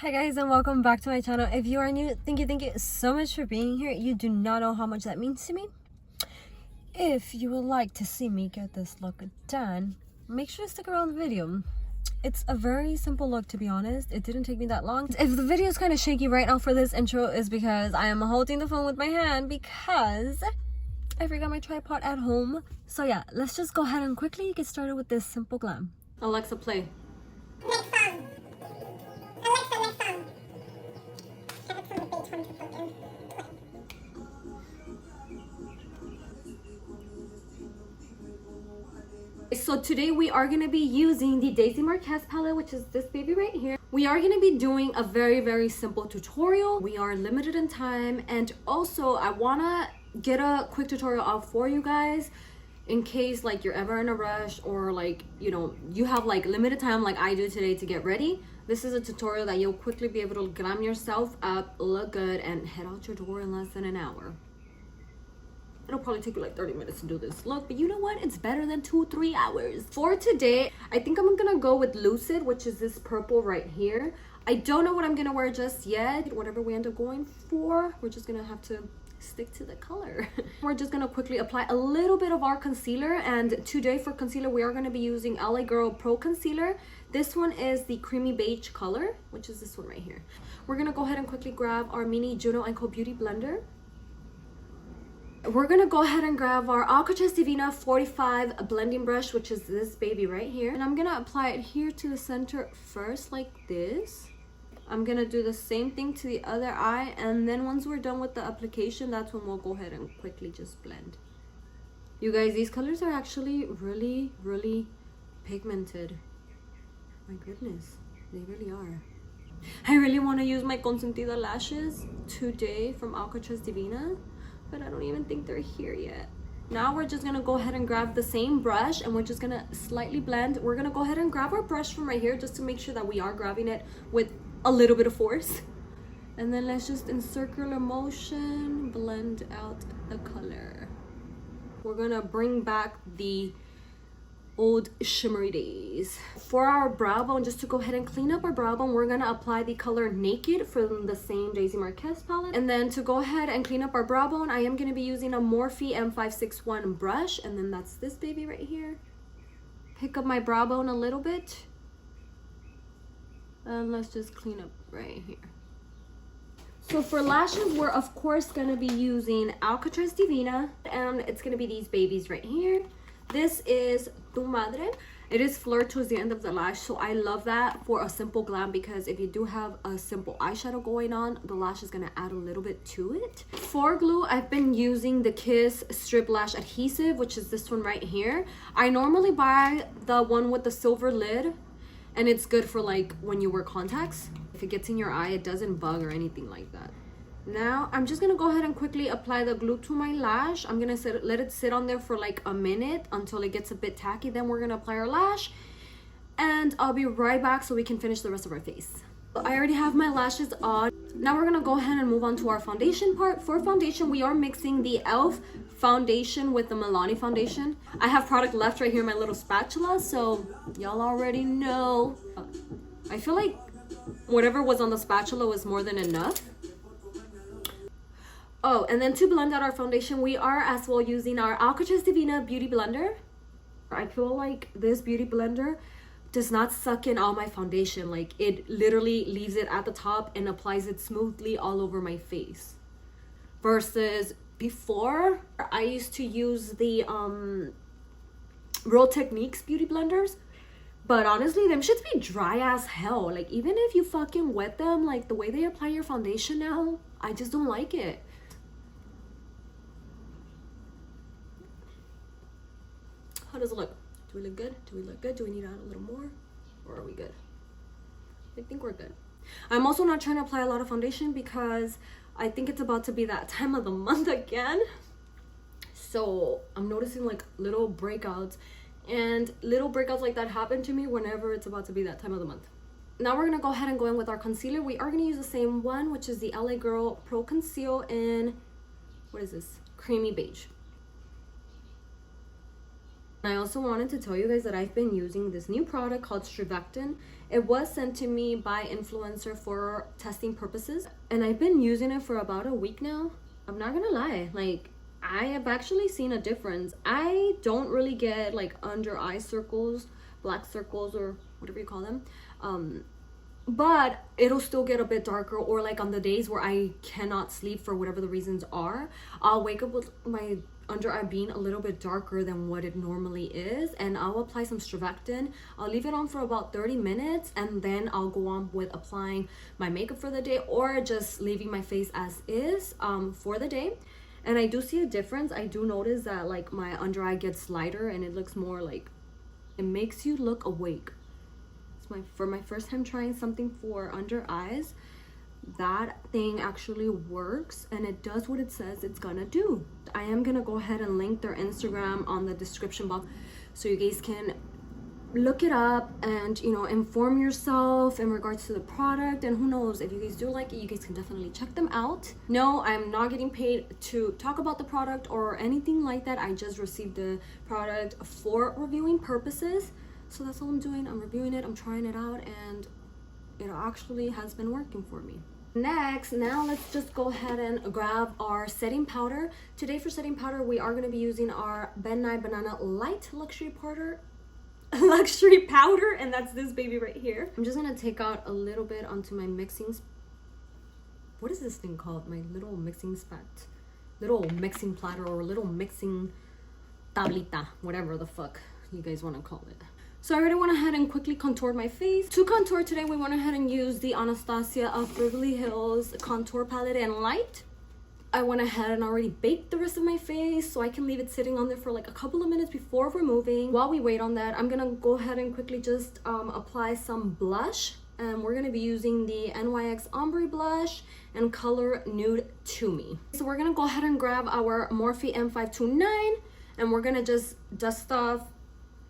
Hi guys, and welcome back to my channel. If you are new, thank you so much for being here. You do not know how much that means to me. If you would like to see me get this look done, make sure to stick around the video. It's a very simple look, to be honest. It didn't take me that long. If the video is kind of shaky right now for this intro, is because I am holding the phone with my hand because I forgot my tripod at home. So yeah, let's just go ahead and quickly get started with this simple glam. Alexa, play. Next song. Alexa, next song. Have it from the page 1 to something. So today we are going to be using the Daisy Marquez palette, which is this baby right here. We are going to be doing a very simple tutorial. We are limited in time, and also I want to get a quick tutorial out for you guys in case like you're ever in a rush, or like, you know, you have like limited time like I do today to get ready. This is a tutorial that you'll quickly be able to glam yourself up, look good, and head out your door in less than an hour. It'll probably take you like 30 minutes to do this look, but you know what? It's better than 2-3 hours. For today, I think I'm gonna go with Lucid, which is this purple right here. I don't know what I'm gonna wear just yet. Whatever we end up going for, we're just gonna have to stick to the color. We're just gonna quickly apply a little bit of our concealer, and today for concealer we are gonna be using LA Girl Pro Concealer. This one is the creamy beige color, which is this one right here. We're gonna go ahead and quickly grab our mini Juno & Co Beauty blender. We're gonna go ahead and grab our Alcatraz Divina 45 blending brush, which is this baby right here, and I'm gonna apply it here to the center first like this. I'm gonna do the same thing to the other eye, and then once we're done with the application, that's when we'll go ahead and quickly just blend. You guys, these colors are actually really pigmented. My goodness, they really are. I really want to use my Consentida lashes today from Alcatraz Divina, but I don't even think they're here yet. Now we're just gonna go ahead and grab the same brush, and we're just gonna slightly blend. We're gonna go ahead and grab our brush from right here just to make sure that we are grabbing it with a little bit of force, and then let's just in circular motion blend out the color. We're gonna bring back the old shimmery days. For our brow bone, just to go ahead and clean up our brow bone, we're gonna apply the color Naked from the same Daisy Marquez palette. And then to go ahead and clean up our brow bone, I am gonna be using a Morphe M561 brush, and then that's this baby right here. Pick up my brow bone a little bit, and let's just clean up right here. So for lashes, we're of course gonna be using Alcatraz Divina, and it's gonna be these babies right here. This is Tu Madre. It is flured towards the end of the lash, so I love that for a simple glam, because if you do have a simple eyeshadow going on, the lash is gonna add a little bit to it. For glue, I've been using the Kiss Strip Lash Adhesive, which is this one right here. I normally buy the one with the silver lid, and it's good for like when you wear contacts. If it gets in your eye, it doesn't bug or anything like that. Now I'm just gonna go ahead and quickly apply the glue to my lash. I'm gonna let it sit on there for like a minute until it gets a bit tacky. Then we're gonna apply our lash, and I'll be right back so we can finish the rest of our face. I already have my lashes on. Now we're gonna go ahead and move on to our foundation part. For foundation, we are mixing the e.l.f. foundation with the Milani foundation. I have product left right here in my little spatula, so y'all already know. I feel like whatever was on the spatula was more than enough. Oh, and then to blend out our foundation, we are as well using our Alcatraz Divina Beauty Blender. I feel like this beauty blender does not suck in all my foundation. Like, it literally leaves it at the top and applies it smoothly all over my face. Versus before, I used to use the Real Techniques beauty blenders. But honestly, them shits be dry as hell. Like, even if you fucking wet them, like the way they apply your foundation now, I just don't like it. How does it look? Do we look good? Do we look good? Do we need to add a little more? Or are we good? I think we're good. I'm also not trying to apply a lot of foundation because I think it's about to be that time of the month again. So I'm noticing like little breakouts, and little breakouts like that happen to me whenever it's about to be that time of the month. Now we're gonna go ahead and go in with our concealer. We are gonna use the same one, which is the LA Girl Pro Conceal in, what is this? Creamy beige. I also wanted to tell you guys that I've been using this new product called STRIVECTIN. It was sent to me by influencer for testing purposes, and I've been using it for about a week now. I'm not gonna lie, like, I have actually seen a difference. I don't really get like under eye circles, black circles, or whatever you call them, but it'll still get a bit darker, or like on the days where I cannot sleep for whatever the reasons are, I'll wake up with my under eye being a little bit darker than what it normally is, and I'll apply some STRIVECTIN. I'll leave it on for about 30 minutes, and then I'll go on with applying my makeup for the day, or just leaving my face as is for the day. And I do see a difference. I do notice that like my under eye gets lighter, and it looks more like, it makes you look awake. For my first time trying something for under eyes, that thing actually works, and it does what it says it's gonna do. I am gonna go ahead and link their Instagram on the description box so you guys can look it up and, you know, inform yourself in regards to the product. And who knows, if you guys do like it, you guys can definitely check them out. No, I'm not getting paid to talk about the product or anything like that. I just received the product for reviewing purposes. So that's all I'm doing. I'm reviewing it, I'm trying it out, and it actually has been working for me. Next, now let's just go ahead and grab our setting powder. Today for setting powder, we are going to be using our Ben Nye Banana Light Luxury Powder, and that's this baby right here. I'm just going to take out a little bit onto my mixing, what is this thing called? My little mixing little mixing platter, or little mixing tablita, whatever the fuck you guys want to call it. So I already went ahead and quickly contoured my face. To contour today, we went ahead and used the Anastasia of Beverly Hills Contour Palette in Light. I went ahead and already baked the rest of my face so I can leave it sitting on there for like a couple of minutes before removing. While we wait on that, I'm gonna go ahead and quickly just apply some blush. And we're gonna be using the NYX Ombre Blush in color Nude To Me. So we're gonna go ahead and grab our Morphe M529, and we're gonna just dust off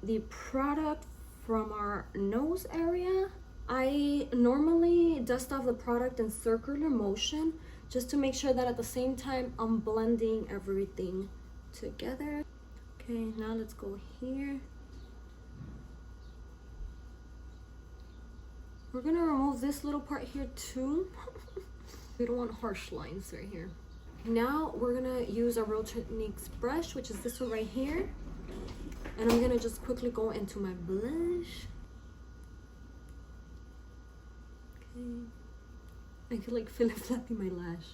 the product from our nose area. I normally dust off the product in circular motion just to make sure that at the same time I'm blending everything together. Okay, now let's go here. We're gonna remove this little part here too. We don't want harsh lines right here. Now we're gonna use our Real Techniques brush, which is this one right here. And I'm gonna just quickly go into my blush. Okay. I feel like flapping my lash.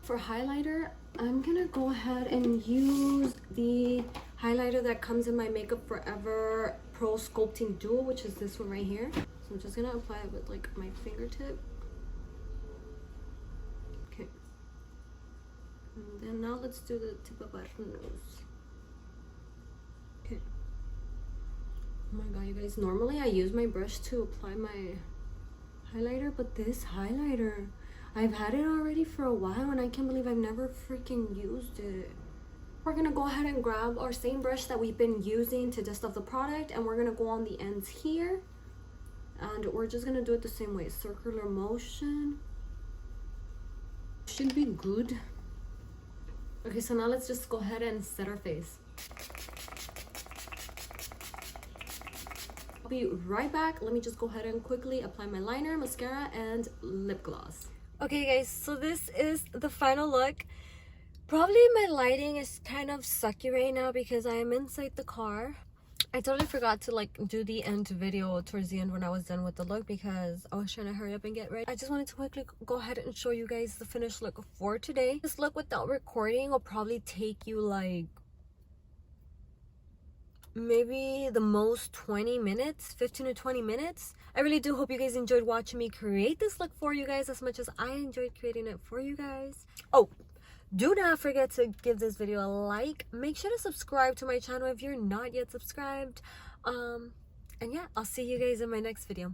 For highlighter, I'm gonna go ahead and use the highlighter that comes in my Makeup Forever Pro Sculpting Duo, which is this one right here. So I'm just gonna apply it with like my fingertip. Okay. And then now let's do the tip of our nose. Okay. Oh my god, you guys, normally I use my brush to apply my highlighter, but this highlighter, I've had it already for a while and I can't believe I've never freaking used it. We're gonna go ahead and grab our same brush that we've been using to dust off the product, and we're gonna go on the ends here, and we're just gonna do it the same way, circular motion. Should be good. Okay, so now let's just go ahead and set our face. I'll be right back. Let me just go ahead and quickly apply my liner, mascara, and lip gloss. Okay guys, so this is the final look. Probably my lighting is kind of sucky right now because I am inside the car. I totally forgot to like do the end video towards the end when I was done with the look because I was trying to hurry up and get ready. I just wanted to quickly go ahead and show you guys the finished look for today. This look without recording will probably take you like maybe the most 20 minutes, 15 to 20 minutes. I really do hope you guys enjoyed watching me create this look for you guys as much as I enjoyed creating it for you guys. Oh, do not forget to give this video a like. Make sure to subscribe to my channel if you're not yet subscribed. And yeah, I'll see you guys in my next video.